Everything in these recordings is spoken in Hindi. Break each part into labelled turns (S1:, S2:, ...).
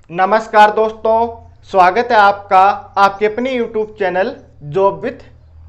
S1: नमस्कार दोस्तों, स्वागत है आपका आपके अपने YouTube channel job with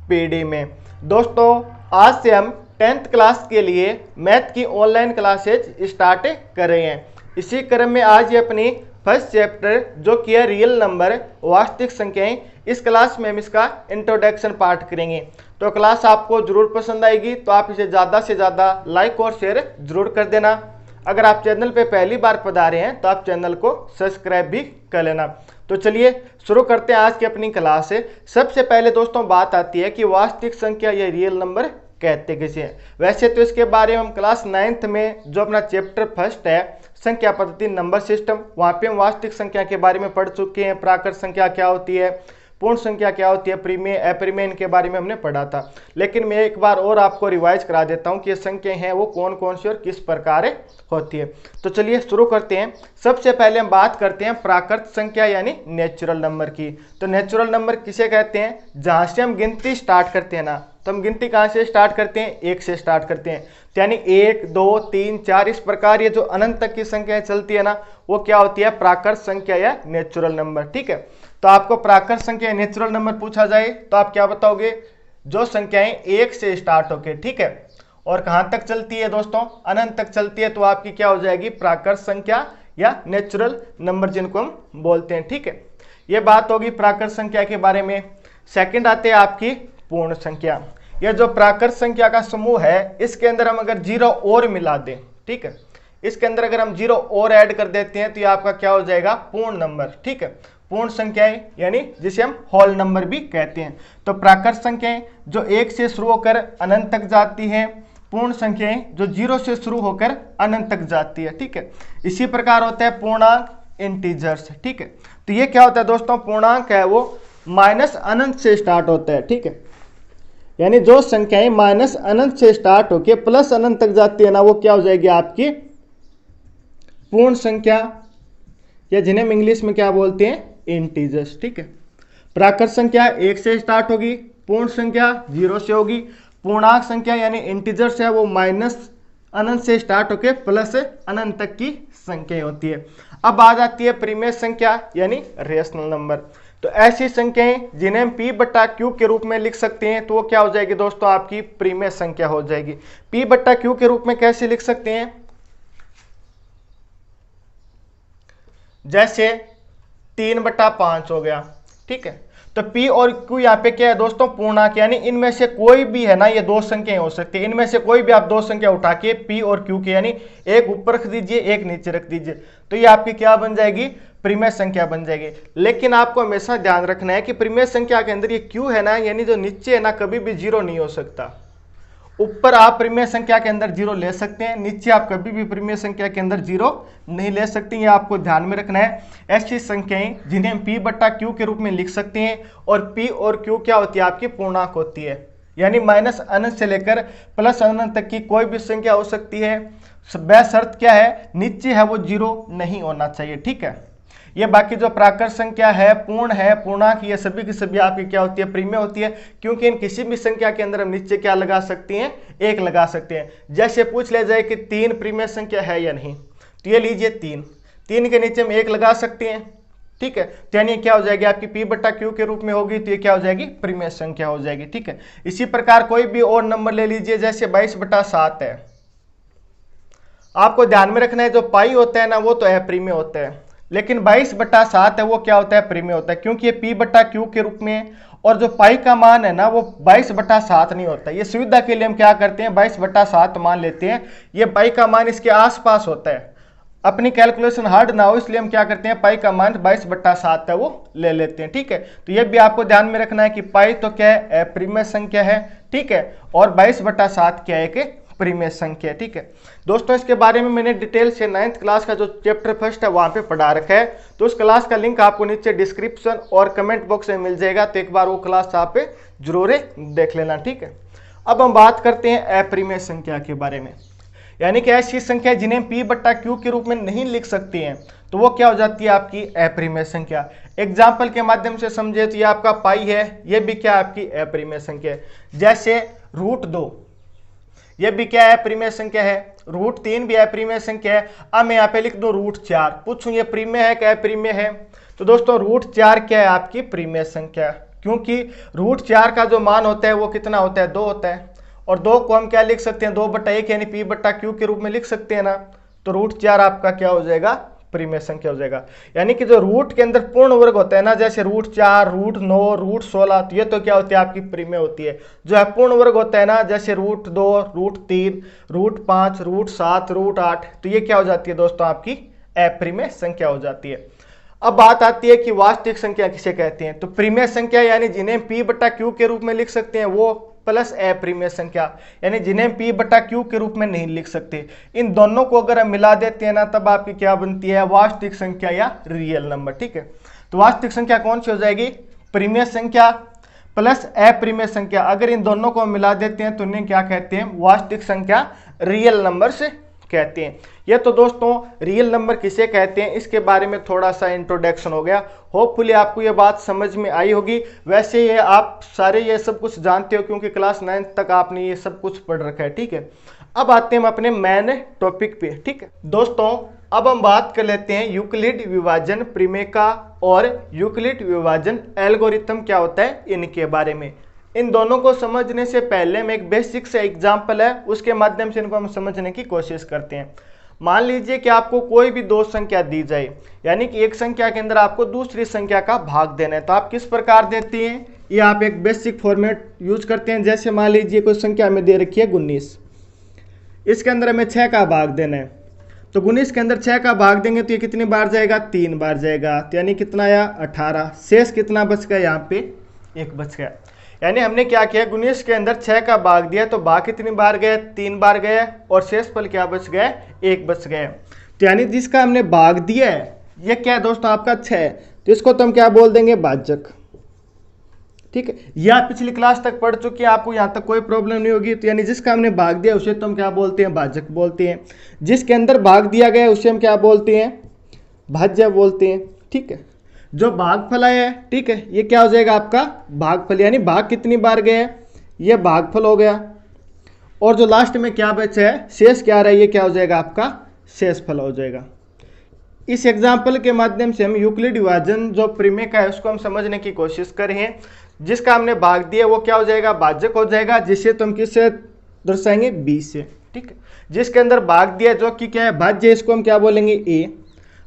S1: PD में। दोस्तों, आज से हम 10th क्लास के लिए मैथ की ऑनलाइन क्लासेज स्टार्ट कर रहे हैं। इसी क्रम में आज ये अपनी फर्स्ट चैप्टर जो कि है रियल नंबर वास्तविक संख्याएं, इस क्लास में हम इसका इंट्रोडक्शन पार्ट करेंगे। तो क्लास आपको जरूर पसंद आएगी, तो आप इसे ज़्यादा से ज़्यादा लाइक और शेयर जरूर कर देना। अगर आप चैनल पे पहली बार पधारे हैं तो आप चैनल को सब्सक्राइब भी कर लेना। तो चलिए शुरू करते हैं आज की अपनी क्लास से। सबसे पहले दोस्तों बात आती है कि वास्तविक संख्या या रियल नंबर कहते किसे हैं। वैसे तो इसके बारे में हम क्लास 9th में जो अपना चैप्टर फर्स्ट है संख्या पद्धति नंबर सिस्टम, वहाँ पे हम वास्तविक संख्या के बारे में पढ़ चुके हैं। प्राकृत संख्या क्या होती है, पूर्ण संख्या क्या होती है, प्रीमेय अपरिमेय, इनके बारे में हमने पढ़ा था। लेकिन मैं एक बार और आपको रिवाइज करा देता हूँ कि ये संख्याएं हैं वो कौन कौन सी और किस प्रकार होती है। तो चलिए शुरू करते हैं। सबसे पहले हम बात करते हैं प्राकृत संख्या यानी नेचुरल नंबर की। तो नेचुरल नंबर किसे कहते हैं? जहाँ से हम गिनती स्टार्ट करते हैं ना, तो हम गिनती कहाँ से स्टार्ट करते हैं? 1 से स्टार्ट करते हैं। तो यानी 1, 2, 3, 4 इस प्रकार ये जो अनंत तक की संख्याएं चलती है ना, वो क्या होती है? प्राकृत संख्या या नेचुरल नंबर। ठीक है, तो आपको प्राकृत संख्या नेचुरल नंबर पूछा जाए तो आप क्या बताओगे? जो संख्याएं 1 से स्टार्ट होके, ठीक है, और कहां तक चलती है दोस्तों? अनंत तक चलती है, तो आपकी क्या हो जाएगी? प्राकृत संख्या या नेचुरल नंबर, जिनको हम बोलते हैं। ठीक है, ये बात होगी प्राकृत संख्या के बारे में। सेकंड आते हैं आपकी पूर्ण संख्या। यह जो प्राकृत संख्या का समूह है, इसके अंदर हम अगर 0 और मिला दें, ठीक है, इसके अंदर अगर हम 0 और ऐड कर देते हैं तो ये आपका क्या हो जाएगा? पूर्ण नंबर। ठीक है, पूर्ण संख्याएं यानी जिसे हम होल नंबर भी कहते हैं। तो प्राकृत संख्याएं जो 1 से शुरू होकर अनंत तक जाती हैं, पूर्ण संख्याएं जो 0 से शुरू होकर अनंत तक जाती है। ठीक है, इसी प्रकार होता है पूर्णांक, इंटीजर्स। ठीक है, तो ये क्या होता है दोस्तों? पूर्णांक है वो माइनस अनंत से स्टार्ट होता है। ठीक है, यानी जो संख्याएं माइनस अनंत से स्टार्ट होकर प्लस अनंत तक जाती है ना, वो क्या हो जाएगी? आपकी पूर्ण संख्या, या जिन्हें हम इंग्लिश में क्या बोलते हैं? इंटीजर्स। ठीक है, प्राकृत संख्या 1 से स्टार्ट होगी, पूर्ण संख्या 0 से होगी, पूर्णांक संख्या यानी इंटीजर्स है वो माइनस अनंत से स्टार्ट होकर प्लस अनंत तक की संख्या होती है। अब आ जाती है प्रीमेय संख्या यानी रेशनल नंबर। तो ऐसी संख्याएं जिन्हें हम P बट्टा Q के रूप में लिख सकते हैं, तो वो क्या हो जाएगी दोस्तों? आपकी प्रीमेय संख्या हो जाएगी। P बट्टा Q के रूप में कैसे लिख सकते हैं? जैसे 3/5 हो गया। ठीक है, तो P और Q यहाँ पे क्या है दोस्तों? पूर्णांक, यानी इनमें से कोई भी है ना, ये दो संख्याएं हो सकती है। इनमें से कोई भी आप दो संख्या उठा के P और Q के, यानी एक ऊपर रख दीजिए, एक नीचे रख दीजिए, तो ये आपकी क्या बन जाएगी? प्रीमेय संख्या बन जाएगी। लेकिन आपको हमेशा ध्यान रखना है कि प्रीमेय संख्या के अंदर ये Q है ना, यानी जो नीचे है ना, कभी भी 0 नहीं हो सकता। ऊपर आप प्रीमेय संख्या के अंदर 0 ले सकते हैं, नीचे आप कभी भी प्रीमेय संख्या के अंदर 0 नहीं ले सकते। ये आपको ध्यान में रखना है। ऐसी संख्याएं जिन्हें हम P बट्टा Q के रूप में लिख सकते हैं, और P और Q क्या होती है? आपकी पूर्णांक होती है, यानी माइनस अनंत से लेकर प्लस अनंत तक की कोई भी संख्या हो सकती है। शर्त क्या है? नीचे है वो 0 नहीं होना चाहिए। ठीक है, ये बाकी जो प्राकृत संख्या है, पूर्ण है, पूर्णांक, ये सभी की सभी आपकी क्या होती है? प्रीमेय होती है, क्योंकि इन किसी भी संख्या के अंदर हम नीचे क्या लगा सकते हैं? 1 लगा सकते हैं। जैसे पूछ ले जाए कि 3 प्रीमेय संख्या है या नहीं, तो ये लीजिए 3 के नीचे हम 1 लगा सकते हैं। ठीक है, तो यानी क्या हो जाएगी? आपकी P बट्टा Q के रूप में होगी, तो ये क्या हो जाएगी? प्रीमेय संख्या हो जाएगी। ठीक है, इसी प्रकार कोई भी और नंबर ले लीजिए, जैसे 22/7 है। आपको ध्यान में रखना है, जो पाई होता है ना, वो तो अप्रीमेय होता है, लेकिन 22/7 है वो क्या होता है? प्रीमेय होता है, क्योंकि ये P बट्टा Q के रूप में, और जो पाई का मान है ना, वो 22/7 नहीं होता। ये सुविधा के लिए हम क्या करते हैं? 22/7 मान लेते हैं। ये पाई का मान इसके आसपास होता है, अपनी कैलकुलेशन हार्ड ना हो, इसलिए हम क्या करते हैं? पाई का मान 22/7 है वो ले लेते हैं। ठीक है, तो ये भी आपको ध्यान में रखना है कि पाई तो क्या है? अप्रीमेय संख्या है। ठीक है, और 22/7 क्या है? कि प्रीमेय संख्या। ठीक है दोस्तों, इसके बारे में मैंने डिटेल से 9th क्लास का जो चैप्टर फर्स्ट है वहां पे पढ़ा रखा है, तो उस क्लास का लिंक आपको नीचे डिस्क्रिप्शन और कमेंट बॉक्स में मिल जाएगा, तो एक बार वो क्लास आप जरूर देख लेना। ठीक है, अब हम बात करते हैं अप्रीमेय संख्या के बारे में, यानी कि ऐसी संख्या जिन्हें P बट्टा Q के रूप में नहीं लिख सकती हैं, तो वो क्या हो जाती है? आपकी अप्रीमेय संख्या। एग्जाम्पल के माध्यम से समझे तो ये आपका पाई है, ये भी क्या आपकी अप्रीमेय संख्या है। जैसे √2, ये भी क्या है? प्रीमेय संख्या है। √3 भी अप्रिमेय संख्या है। अब मैं यहाँ पे लिख दूं √4, पूछूं ये प्रीमेय है क्या अप्रिमेय है? तो दोस्तों √4 क्या है? आपकी प्रीमेय संख्या, क्योंकि √4 का जो मान होता है वो कितना होता है? 2 होता है। और 2 को हम क्या लिख सकते हैं? 2/1 यानी P/Q के रूप में लिख सकते हैं ना। तो √4 आपका क्या हो जाएगा? प्रीमेय संख्या हो जाएगा। यानी कि जो रूट के अंदर पूर्ण वर्ग होता है ना, जैसे √4, √9, √16, तो ये तो क्या होती है? आपकी प्रीमेय होती है। जो अपूर्ण वर्ग होता है ना, जैसे √2, √3, √5, √7, √8, तो ये क्या हो जाती है दोस्तों? आपकी अप्रीमेय संख्या हो जाती है। अब बात आती है कि वास्तविक संख्या किसे कहते हैं? तो प्रीमेय संख्या यानी जिन्हें P/Q के रूप में लिख सकते हैं वो, प्लस अप्रीमेय संख्या यानी जिन्हें P/Q के रूप में नहीं लिख सकते। इन दोनों को अगर हम मिला देते हैं ना, तब आपकी क्या बनती है? वास्तविक संख्या या रियल नंबर। ठीक है, तो वास्तविक संख्या कौन सी हो जाएगी? प्रीमेय संख्या प्लस अप्रीमेय संख्या। अगर इन दोनों को हम मिला देते हैं तो इन्हें क्या कहते हैं? वास्तविक संख्या, रियल नंबर से कहते हैं। ये तो दोस्तों रियल नंबर किसे कहते हैं इसके बारे में थोड़ा सा इंट्रोडक्शन हो गया। होपफुली आपको ये बात समझ में आई होगी। वैसे ये आप सारे ये सब कुछ जानते हो क्योंकि क्लास 9 तक आपने ये सब कुछ पढ़ रखा है। ठीक है, अब आते हैं हम अपने मेन टॉपिक पे। ठीक है दोस्तों, अब हम बात कर लेते हैं यूक्लिड विभाजन प्रमेय का और यूक्लिड विभाजन एल्गोरिथम क्या होता है इनके बारे में। इन दोनों को समझने से पहले में एक बेसिक से एग्जाम्पल है, उसके माध्यम से इनको हम समझने की कोशिश करते हैं। मान लीजिए कि आपको कोई भी दो संख्या दी जाए, यानी कि एक संख्या के अंदर आपको दूसरी संख्या का भाग देना है, तो आप किस प्रकार देते हैं? ये आप एक बेसिक फॉर्मेट यूज करते हैं। जैसे मान लीजिए कोई संख्या में दे रखी है 19, इसके अंदर हमें 6 का भाग देना है, तो 19 के अंदर 6 का भाग देंगे तो ये कितनी बार जाएगा? 3 बार जाएगा, तो यानी कितना आया? 18। शेष कितना बच गया? यहाँ पे 1 बच गया। यानी हमने क्या किया? 19 के अंदर 6 का भाग दिया, तो भाग कितनी बार गए? 3 बार गए, और शेष फल क्या बच गए? 1 बच गए। तो यानी जिसका हमने भाग दिया है ये क्या है दोस्तों? आपका 6, तो इसको तो हम क्या बोल देंगे? भाजक। ठीक है, ये आप पिछली क्लास तक पढ़ चुके हैं, आपको यहाँ तक कोई प्रॉब्लम नहीं होगी। तो यानी जिसका हमने भाग दिया उसे तो हम क्या बोलते हैं? भाजक बोलते हैं। जिसके अंदर भाग दिया गया उसे हम क्या बोलते हैं? भाज्य बोलते हैं। ठीक है, जो भागफल है, ठीक है, ये क्या हो जाएगा? आपका भागफल, यानी भाग कितनी बार गए? ये भागफल हो गया। और जो लास्ट में क्या बचा है? शेष क्या रहा है? ये क्या हो जाएगा? आपका शेषफल हो जाएगा। इस एग्जाम्पल के माध्यम से हम यूक्लिड विभाजन जो प्रमेय का है उसको हम समझने की कोशिश कर रहे हैं। जिसका हमने भाग दिया वो क्या हो जाएगा? भाजक हो जाएगा, जिसे तुम किससे दर्शाएंगे? बी से। ठीक है, जिसके अंदर भाग दिया जो कि क्या है? भाज्य, इसको हम क्या बोलेंगे? ए।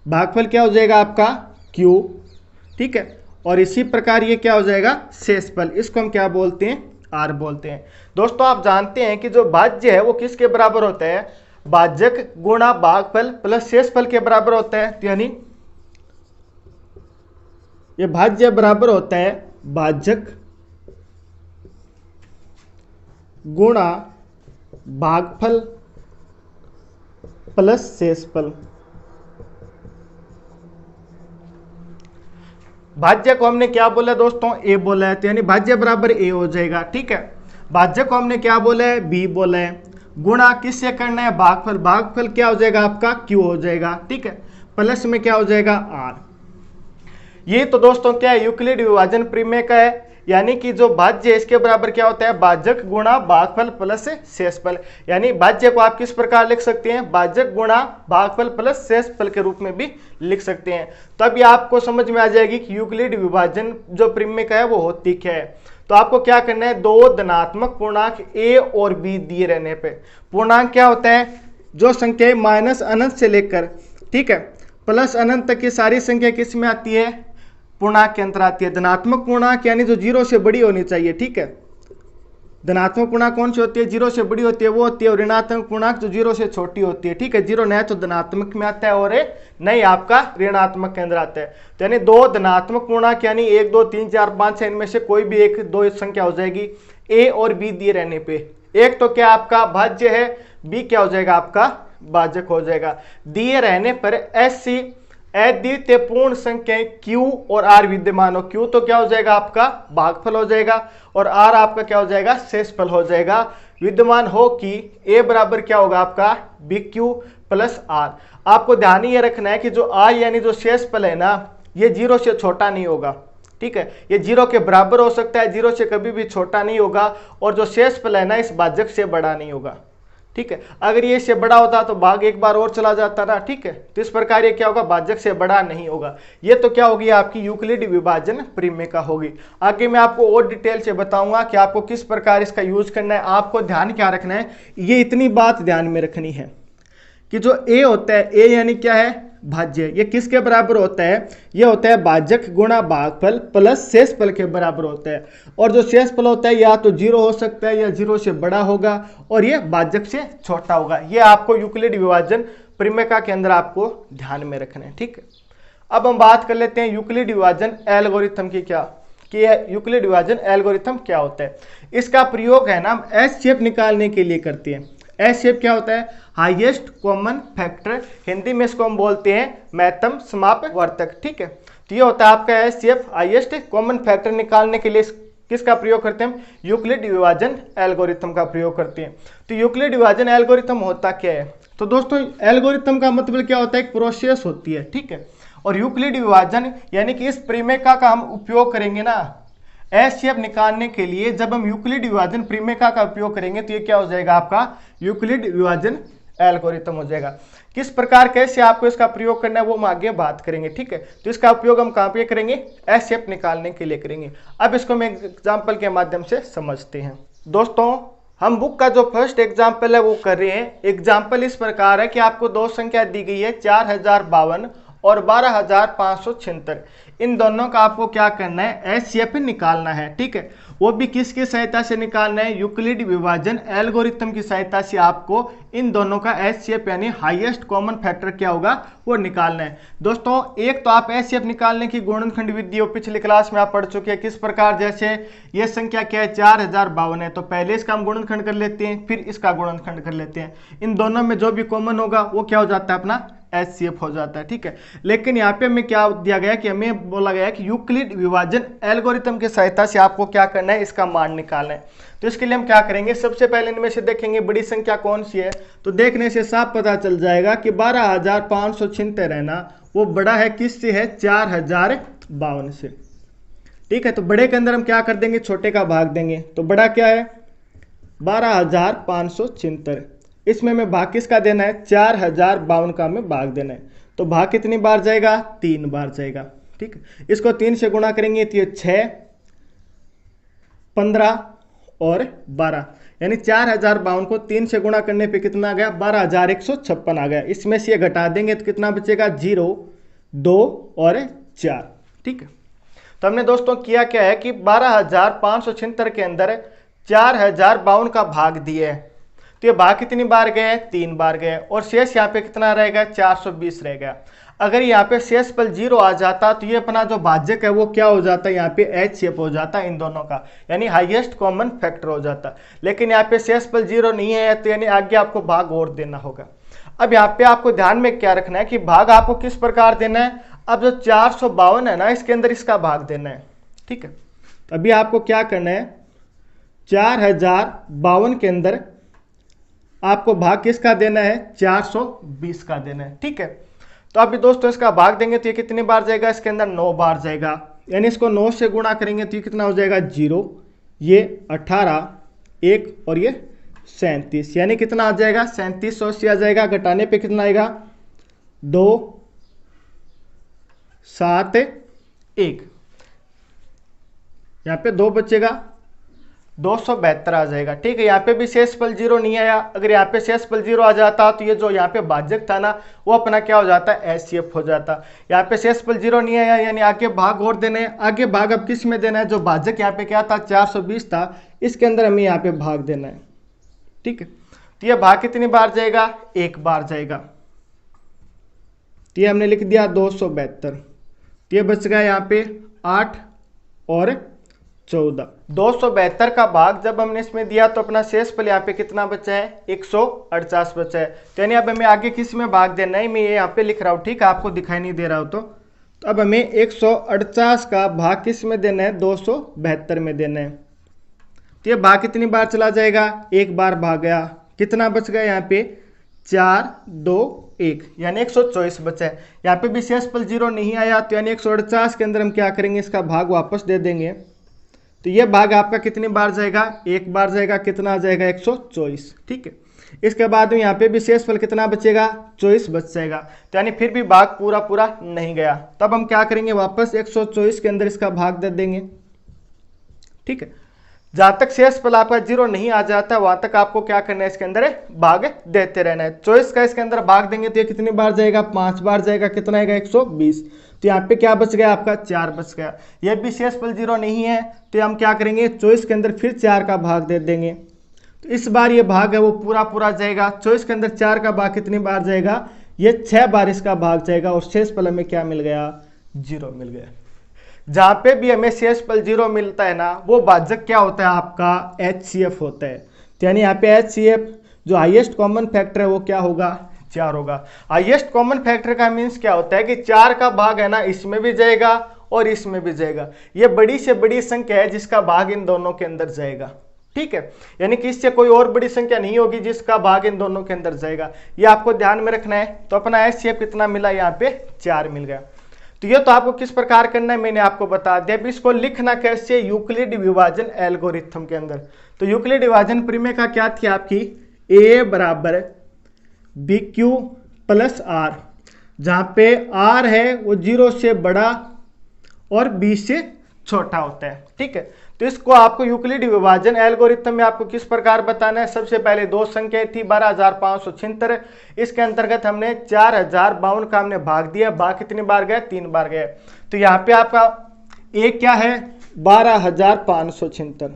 S1: भागफल क्या हो जाएगा? आपका क्यू। ठीक है, और इसी प्रकार ये क्या हो जाएगा? शेषफल, इसको हम क्या बोलते हैं? आर बोलते हैं। दोस्तों आप जानते हैं कि जो भाज्य है वो किसके बराबर होता है? भाजक गुणा भागफल प्लस शेषफल के बराबर होता है। तो यानी ये भाज्य बराबर होता है भाजक गुणा भागफल प्लस शेषफल। भाज्य को हमने क्या बोला दोस्तों? ए बोला है, तो यानी भाज्य बराबर ए हो जाएगा। ठीक है, भाज्य को हमने क्या बोला है? बी बोला है। गुणा किससे करना है? भागफल। भागफल क्या हो जाएगा? आपका क्यू हो जाएगा। ठीक है, प्लस में क्या हो जाएगा? आर। ये तो दोस्तों क्या है? यूक्लिड विभाजन प्रमेय का है। यानी कि जो भाज्य है इसके बराबर क्या होता है? भाजक गुणा भागफल प्लस शेषफल। यानी भाज्य को आप किस प्रकार लिख सकते हैं? भाजक गुणा भागफल प्लस शेषफल के रूप में भी लिख सकते हैं। तब ये आपको समझ में आ जाएगी कि यूक्लिड विभाजन जो प्रमेय का है वो होती क्या है। तो आपको क्या करना है? दो धनात्मक पूर्णांक ए और बी दिए रहने पे, पूर्णांक क्या होता है? जो संख्या माइनस अनंत से लेकर, ठीक है, प्लस अनंत तक की सारी संख्या किस में आती है? पूर्णांक के अंतर आती है। धनात्मक पूर्णांक यानी जो 0 से बड़ी होनी चाहिए। ठीक है, धनात्मक पूर्णांक कौन सी होती है? 0 से बड़ी होती है वो होती है, और ऋणात्मक पूर्णांक जो 0 से छोटी होती है। ठीक है, 0 नहीं तो धनात्मक में आता है और नहीं आपका ऋणात्मक के अंदर आता है। तो यानी दो धनात्मक पूर्णांक यानी 1 2 3 4 5 इनमें से कोई भी एक दो संख्या हो जाएगी ए और बी दिए रहने पे। एक तो क्या आपका भाज्य है, बी क्या हो जाएगा? आपका भाजक हो जाएगा। दिए रहने पर एससी अद्वितीय पूर्ण संख्याएं Q और R विद्यमान हो। Q तो क्या हो जाएगा? आपका भागफल हो जाएगा, और R आपका क्या हो जाएगा? शेषफल हो जाएगा। विद्यमान हो कि A बराबर क्या होगा? आपका BQ प्लस R। आपको ध्यान ये रखना है कि जो R यानी जो शेषफल है ना, ये 0 से छोटा नहीं होगा। ठीक है, ये 0 के बराबर हो सकता है, 0 से कभी भी छोटा नहीं होगा, और जो शेषफल है ना इस भाजक से बड़ा नहीं होगा। ठीक है। अगर ये इससे बड़ा होता तो भाग एक बार और चला जाता ना, ठीक है। तो इस प्रकार ये क्या होगा, भाजक से बड़ा नहीं होगा। ये तो क्या होगी, आपकी यूक्लिड विभाजन परिमेय होगी। आगे मैं आपको और डिटेल से बताऊंगा कि आपको किस प्रकार इसका यूज करना है। आपको ध्यान क्या रखना है, ये इतनी बात ध्यान में रखनी है कि जो ए होता है, ए यानी क्या है, भाज्य, ये किसके बराबर होता है, ये होता है भाजक गुणा भागफल प्लस शेषफल के बराबर होता है। और जो शेषफल होता है या तो 0 हो सकता है या 0 से बड़ा होगा और ये भाजक से छोटा होगा। ये आपको यूक्लिड विभाजन परिमेय के अंदर आपको ध्यान में रखना है, ठीक है। अब हम बात कर लेते हैं यूक्लिड विभाजन एल्गोरिथम की, क्या कि यूक्लिड विभाजन एल्गोरिथम क्या होता है। इसका प्रयोग है ना हम एस शेप निकालने के लिए करते हैं। एस शेप क्या होता है, हाईएस्ट कॉमन फैक्टर, हिंदी में इसको हम बोलते हैं महत्तम समापवर्तक, ठीक है। तो ये होता है आपका S shape, highest common factor निकालने के लिए किसका प्रयोग करते हैं, यूक्लिड विभाजन एल्गोरिथम का प्रयोग करते हैं। तो यूक्लिड विभाजन एल्गोरिथम होता क्या है, तो दोस्तों एल्गोरिथम का मतलब क्या होता है, एक प्रोसेस होती है, ठीक है। और यूक्लिड विभाजन यानी कि इस परिमेय का हम उपयोग करेंगे ना एस शेप निकालने के लिए। जब हम यूक्लिड विभाजन परिमेय का उपयोग करेंगे तो ये क्या हो जाएगा, आपका यूक्लिड विभाजन एल्गोरिथम हो जाएगा। किस प्रकार कैसे आपको इसका प्रयोग करना है वो हम आगे बात करेंगे, ठीक है। तो इसका उपयोग हम कहाँ पे करेंगे, एस शेप निकालने के लिए करेंगे। अब इसको हम एग्जाम्पल के माध्यम से समझते हैं। दोस्तों हम बुक का जो फर्स्ट एग्जाम्पल है वो कर रहे हैं। एग्जाम्पल इस प्रकार है कि आपको दो संख्या दी गई है 4052 और 12576। इन दोनों का आपको क्या करना है, एस शेप निकालना है, ठीक है। वो भी किसकी सहायता से निकालना है, यूक्लिड विभाजन एल्गोरिथम की सहायता से आपको इन दोनों का एस शेप यानी हाईएस्ट कॉमन फैक्टर क्या होगा वो निकालना है। दोस्तों एक तो आप एस शेप निकालने की गुणनखंड विधि पिछली क्लास में आप पढ़ चुके हैं। किस प्रकार, जैसे ये संख्या क्या है 4052 है, तो पहले इसका हम गुणनखंड कर लेते हैं, फिर इसका गुणनखंड कर लेते हैं। इन दोनों में जो भी कॉमन होगा वो क्या हो जाता है, अपना एस शेप हो जाता है, ठीक है। लेकिन यहाँ पे हमें क्या दिया गया कि हमें बोला गया कि यूक्लिड विभाजन एल्गोरिथम की सहायता से आपको क्या करना है, इसका मान निकालना है। तो इसके लिए हम क्या करेंगे, सबसे पहले इनमें से देखेंगे बड़ी संख्या कौन सी है। तो देखने से साफ पता चल जाएगा कि 12576 है ना, वो बड़ा है किससे है, 4052 से, ठीक है। तो बड़े के अंदर हम क्या कर देंगे, छोटे का भाग देंगे। तो बड़ा क्या है 12576, इसमें हमें भाग किसका देना है, 4052 का हमें भाग देना है। तो भाग कितनी बार जाएगा, 3 बार जाएगा, ठीक है। इसको 3 से गुणा करेंगे तो ये 6, 15 और 12, यानी 4052 को 3 से गुणा करने पे कितना आ गया, 12156 आ गया। इसमें से ये घटा देंगे तो कितना बचेगा, 0, 2 और 4, ठीक है। तो हमने दोस्तों किया क्या है कि 12576 के अंदर 4052 का भाग दिया है। तो ये भाग कितनी बार गए, 3 बार गए, और शेष यहाँ पे कितना रहेगा, 420 रह गया। अगर यहाँ पे शेषफल 0 आ जाता तो ये अपना जो भाजक है वो क्या हो जाता है, यहाँ पे एच शेप हो जाता इन दोनों का, यानी हाईएस्ट कॉमन फैक्टर हो जाता। लेकिन यहाँ पे शेषफल 0 नहीं है तो यानी आगे आपको भाग और देना होगा। अब यहाँ पे आपको ध्यान में क्या रखना है कि भाग आपको किस प्रकार देना है। अब जो 452 है ना, इसके अंदर इसका भाग देना है, ठीक है। तो अभी आपको क्या करना है, 4052 के अंदर आपको भाग किसका देना है, 420 का देना है, ठीक है। तो अभी दोस्तों इसका भाग देंगे तो ये कितनी बार जाएगा, इसके अंदर 9 बार जाएगा, यानी इसको 9 से गुणा करेंगे तो ये कितना हो जाएगा, 0, ये 18, 1 और ये 37, यानी कितना आ जाएगा, 3780 आ जाएगा। घटाने पे कितना आएगा, 2, 7, 1, यहाँ पे 2 बचेगा, 272 आ जाएगा, ठीक है। यहाँ पे भी शेषफल 0 नहीं आया। अगर यहाँ पे शेषफल 0 आ जाता तो ये जो यहाँ पे भाजक था ना वो अपना क्या हो जाता है, एस शेप हो जाता। यहाँ पे शेषफल 0 नहीं आया, यानी आगे भाग और देने हैं। आगे भाग अब किस में देना है, जो भाजक यहाँ पे क्या था 420 था, इसके अंदर हमें यहाँ पे भाग देना है, ठीक है। तो ये भाग कितनी बार जाएगा, 1 बार जाएगा। तो ये हमने लिख दिया 272। तो ये बच गया यहाँ पे 8 और 14। 272 का भाग जब हमने इसमें दिया तो अपना शेषफल यहाँ पे कितना बचा है, 148 बचा है। तो यानी अब हमें आगे किस में भाग देना है, मैं ये यहाँ पे लिख रहा हूँ, ठीक है, आपको दिखाई नहीं दे रहा हो तो अब हमें 148 का भाग किस में देना है, 272 में देना है। तो ये भाग कितनी बार चला जाएगा, 1 बार भाग गया। कितना बच गया यहाँ पे, 4, 2, 1, यानी 124 बचा है। यहाँ पे भी शेषफल 0 नहीं आया तो यानी 148 के अंदर हम क्या करेंगे, इसका भाग वापस दे देंगे। तो ये भाग आपका कितनी बार जाएगा, 1 बार जाएगा। कितना आ जाएगा, 124, ठीक है। इसके बाद में यहाँ पे भी शेषफल कितना बचेगा, 24 बच जाएगा। तो यानी फिर भी भाग पूरा पूरा नहीं गया। तब हम क्या करेंगे, वापस 124 के अंदर इसका भाग दे देंगे। ठीक है, जहां तक शेषफल आपका 0 नहीं आ जाता वहां तक आपको क्या करना है, इसके अंदर भाग देते रहना है। 24 का इसके अंदर भाग देंगे तो ये कितनी बार जाएगा, 5 बार जाएगा। कितना आएगा, 120। तो यहाँ पे क्या बच गया आपका, 4 बच गया। ये भी शेषफल 0 नहीं है तो हम क्या करेंगे, 24 के अंदर फिर 4 का भाग दे देंगे। तो इस बार ये भाग है वो पूरा पूरा जाएगा। 24 के अंदर 4 का भाग कितनी बार जाएगा, ये 6 बार इसका भाग जाएगा। और शेषफल हमें क्या मिल गया, 0 मिल गया। जहां पे भी हमें शेषफल 0 मिलता है ना, वो भाजक क्या होता है आपका, HCF होता है। तो यानी यहाँ पे HCF जो हाईएस्ट कॉमन फैक्टर है वो क्या होगा, 4 होगा। हाईएस्ट कॉमन फैक्टर का मीन्स क्या होता है कि 4 का भाग है ना इसमें भी जाएगा और इसमें भी जाएगा। ये बड़ी से बड़ी संख्या है जिसका भाग इन दोनों के अंदर जाएगा। ठीक है, यानी कि इससे कोई और बड़ी संख्या नहीं होगी जिसका भाग इन दोनों के अंदर जाएगा। ये आपको ध्यान में रखना है। तो अपना HCF कितना मिला, यहाँ पे 4 मिल गया। तो ये तो आपको किस प्रकार करना है मैंने आपको बता दिया। अभी इसको लिखना कैसे, यूक्लिड विभाजन एल्गोरिथम के अंदर। तो यूक्लिड विभाजन प्रमेय का क्या थी आपकी, A बराबर BQ प्लस R, जहां पे R है वो 0 से बड़ा और B से छोटा होता है। ठीक है, तो इसको आपको यूक्लिड विभाजन एल्गोरिथम में आपको किस प्रकार बताना है। सबसे पहले दो संख्या थी 12,576, इसके अंतर्गत हमने 4052 का हमने भाग दिया। भाग कितनी बार गया, 3 बार गया। तो यहाँ पे आपका एक क्या है, 12,576।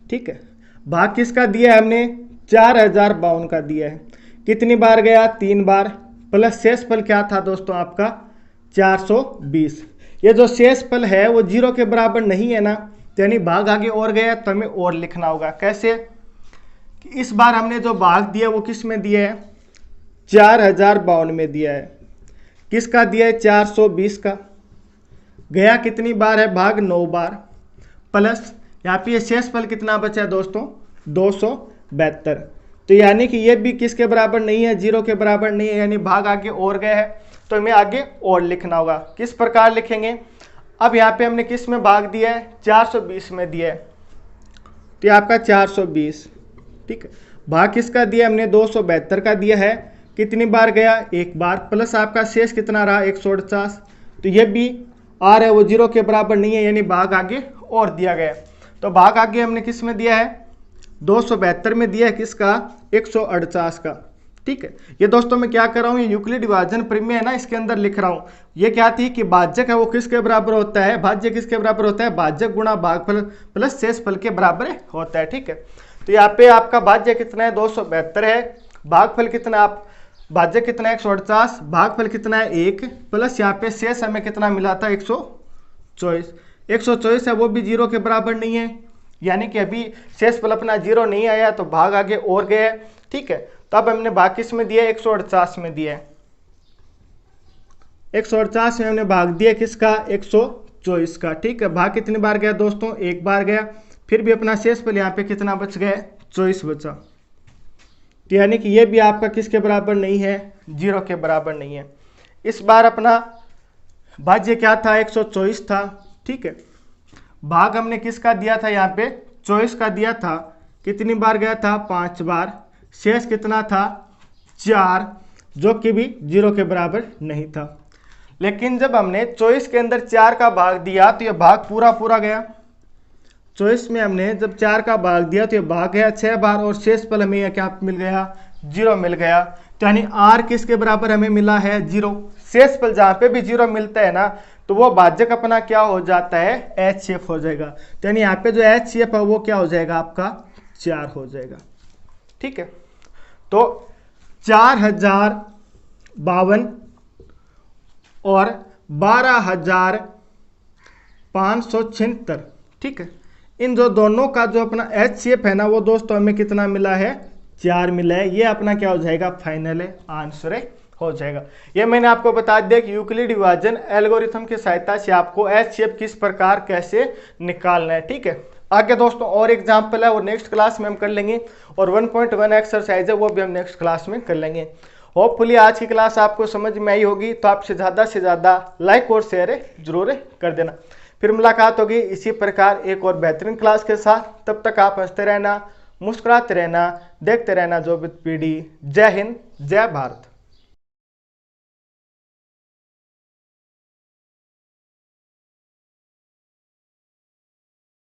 S1: ठीक है, भाग किसका दिया है हमने, 4052 का दिया है। कितनी बार गया, 3 बार। प्लस शेषफल क्या था दोस्तों आपका, 420। ये जो शेषफल है वो 0 के बराबर नहीं है ना, यानी भाग आगे और गया तो हमें और लिखना होगा। कैसे, कि इस बार हमने जो भाग दिया वो किस में दिया है, 4052 में दिया है। किसका दिया है, 420 का। गया कितनी बार है, भाग 9 बार। प्लस यहाँ पे शेषफल कितना बचा है दोस्तों, 272। तो यानी कि ये भी किसके बराबर नहीं है, 0 के बराबर नहीं है, यानी भाग आगे और गया है तो हमें आगे और लिखना होगा। किस प्रकार लिखेंगे, अब यहाँ पे हमने किस में भाग दिया है, 420 में दिया है। तो ये आपका 420। ठीक है, भाग किसका दिया हमने, 272 का दिया है। कितनी बार गया, 1 बार। प्लस आपका शेष कितना रहा, 149। तो ये भी R है वो 0 के बराबर नहीं है, यानी भाग आगे और दिया गया। तो भाग आगे हमने किस में दिया है, 272 में दिया है। किसका, 149 का। ठीक है, ये दोस्तों मैं क्या कर रहा हूँ, ये यूक्लिड विभाजन प्रमेय है ना, इसके अंदर लिख रहा हूँ। ये क्या थी कि भाज्यक है वो किसके बराबर होता है, भाज्य किसके बराबर होता है, भाज्यक गुणा भागफल प्लस शेषफल के बराबर होता है। ठीक है, तो यहाँ पे आपका भाज्य कितना है, 272 है। भागफल कितना, आप भाज्य कितना है, 149। भागफल कितना है, 1। प्लस यहाँ पे शेष हमें कितना मिला था, 124। 124 है वो भी 0 के बराबर नहीं है, यानी कि अभी शेषफल अपना 0 नहीं आया तो भाग आगे और गया। ठीक है, तब हमने भाग किस में दिया, 148 में दिया है। 148 में हमने भाग दिया किसका, 124 का। ठीक है, भाग कितनी बार गया दोस्तों, 1 बार गया। फिर भी अपना शेषफल यहाँ पे कितना बच गया, 24 बचा। तो यानी कि ये भी आपका किसके बराबर नहीं है, 0 के बराबर नहीं है। इस बार अपना भाज्य क्या था, 124 था। ठीक है, भाग हमने किसका दिया था, यहाँ पे 24 का दिया था। कितनी बार गया था, 5 बार। शेष कितना था, 4, जो कि भी 0 के बराबर नहीं था। लेकिन जब हमने 24 के अंदर 4 का भाग दिया तो यह भाग पूरा पूरा गया। 24 में हमने जब 4 का भाग दिया तो यह भाग गया 6 बार। और शेषफल हमें यह क्या मिल गया, 0 मिल गया। तो यानी R किसके बराबर हमें मिला है, 0। शेषफल जहाँ पे भी 0 मिलता है ना तो वो भाज्यक अपना क्या हो जाता है, HCF हो जाएगा। तो यानी यहाँ पे जो HCF है वो क्या हो जाएगा आपका, 4 हो जाएगा। ठीक है, तो 4052 और 12,576। ठीक है, इन जो दोनों का जो अपना HCF है ना वो दोस्तों हमें कितना मिला है, 4 मिला है। ये अपना क्या हो जाएगा, फाइनल आंसर हो जाएगा। ये मैंने आपको बता दिया कि यूक्लिड विभाजन एल्गोरिथम की सहायता से आपको HCF किस प्रकार कैसे निकालना है। ठीक है, आगे दोस्तों और एग्जाम्पल है और नेक्स्ट क्लास में हम कर लेंगे। और 1.1 एक्सरसाइज है वो भी हम नेक्स्ट क्लास में कर लेंगे। होपफुली आज की क्लास आपको समझ में आई होगी, तो आप ज़्यादा से ज़्यादा लाइक और शेयर जरूर कर देना। फिर मुलाकात होगी इसी प्रकार एक और बेहतरीन क्लास के साथ। तब तक आप हंसते रहना, मुस्कुराते रहना, देखते रहना जॉब विद पीडी। जय हिंद, जय भारत।